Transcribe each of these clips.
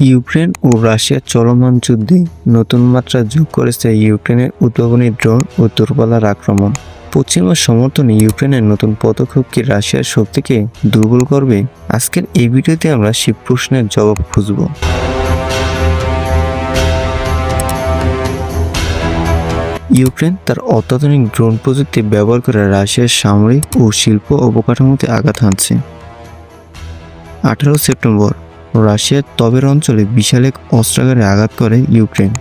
Ukraine ও রাশিয়ার চলমান যুদ্ধে নতুন মাত্রা যোগ করেছে ইউক্রেনের উদ্ভাবনী ড্রোন ও দূরপাল্লার আক্রমণ। পশ্চিমা সমর্থনে ইউক্রেনের নতুন পদক্ষেপ কি রাশিয়ার শক্তিকে দুর্বল করবে? আজকের এই ভিডিওতে আমরা সেই প্রশ্নের জবাব খুঁজব। ইউক্রেন তার অত্যাধুনিক ড্রোন প্রযুক্তি ব্যবহার করে রাশিয়ার সামরিক ও শিল্প অবকাঠামোতে আঘাত হানছে। 18 সেপ্টেম্বর রাশিয়ার তবের অঞ্চলে বিশাল এক অস্ত্রাগারে আঘাত করে ইউক্রেন,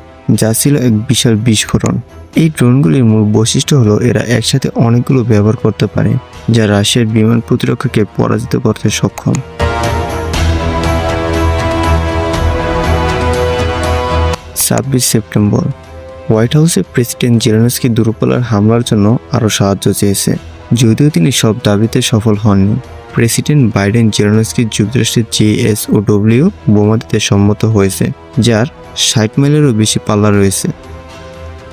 যা ছিল এক বিশাল বিস্ফোরণ। এই ড্রোনগুলির মূল বৈশিষ্ট্য হলো এরা একসাথে অনেকগুলো ব্যবহার করতে পারে, যা রাশিয়ার বিমান প্রতিরক্ষাকে পরাজিত করতে সক্ষম। 26 সেপ্টেম্বর হোয়াইট হাউসে প্রেসিডেন্ট জেলেনস্কি দূরপাল্লার হামলার জন্য আরও সাহায্য চেয়েছে, যদিও তিনি সব দাবিতে সফল হননি। প্রেসিডেন্ট বাইডেন জেলেনস্কির যুক্তরাষ্ট্রের JSOW বোমা দিতে সম্মত হয়েছে, যার 60 মাইলেরও বেশি পাল্লা রয়েছে।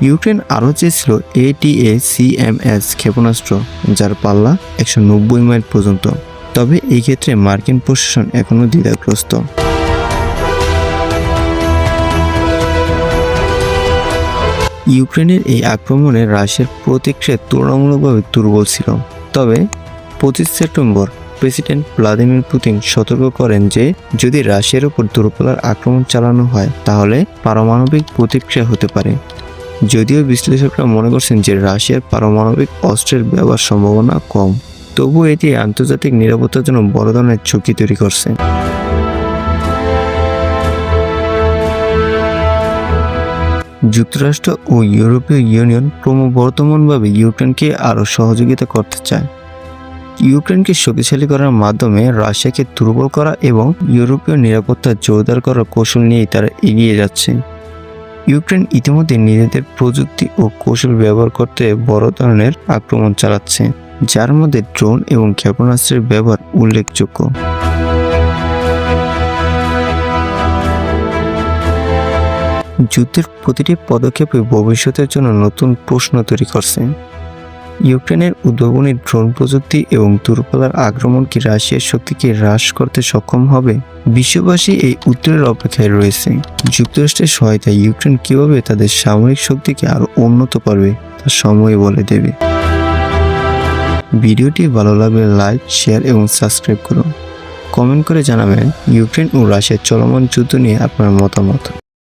ইউক্রেন আরও চেয়েছিল ATACMS ক্ষেপণাস্ত্র, যার পাল্লা 190 মাইল পর্যন্ত, তবে এই ক্ষেত্রে মার্কিন প্রশাসন এখনও দ্বিধাগ্রস্ত। ইউক্রেনের এই আক্রমণে রাশিয়ার প্রতিক্রিয়া তুলনামূলকভাবে দুর্বল ছিল, তবে 25 সেপ্টেম্বর প্রেসিডেন্ট ভ্লাদিমির পুতিন সতর্ক করেন যে যদি রাশিয়ার উপর দূরপাল্লার আক্রমণ চালানো হয় তাহলে পারমাণবিক প্রতিক্রিয়া হতে পারে। যদিও বিশ্লেষকরা মনে করছেন যে রাশিয়ার পারমাণবিক অস্ত্রের ব্যবহার সম্ভাবনা কম, তবুও এটি আন্তর্জাতিক নিরাপত্তার জন্য বড় ধরনের ঝুঁকি তৈরি করছে। যুক্তরাষ্ট্র ও ইউরোপীয় ইউনিয়ন ক্রমবর্ধমানভাবে ইউক্রেনকে আরও সহযোগিতা করতে চায়। ইউক্রেনকে শক্তিশালী করার মাধ্যমে রাশিয়াকে দুর্বল করা এবং ইউরোপীয় নিরাপত্তা জোরদার করার কৌশল নিয়েই তারা এগিয়ে যাচ্ছে। ইউক্রেন ইতিমধ্যে নিজেদের প্রযুক্তি ও কৌশল ব্যবহার করতে বড় ধরনের আক্রমণ চালাচ্ছে, যার মধ্যে ড্রোন এবং ক্ষেপণাস্ত্রের ব্যবহার উল্লেখযোগ্য। যুদ্ধের প্রতিটি পদক্ষেপে ভবিষ্যতের জন্য নতুন প্রশ্ন তৈরি করছে। ইউক্রেনের উদ্ভাবনী ড্রোন প্রযুক্তি এবং দূরপাল্লার আক্রমণ কি রাশিয়ার শক্তিকে হ্রাস করতে সক্ষম হবে? বিশ্ববাসী এই উত্তরের অপেক্ষায় রয়েছে। যুক্তরাষ্ট্রের সহায়তায় ইউক্রেন কিভাবে তাদের সামরিক শক্তিকে আরও উন্নত করবে তা সময় বলে দেবে। ভিডিওটি ভালো লাগলে লাইক, শেয়ার এবং সাবস্ক্রাইব করুন। কমেন্ট করে জানাবেন ইউক্রেন ও রাশিয়ার চলমান যুদ্ধ নিয়ে আপনার মতামত।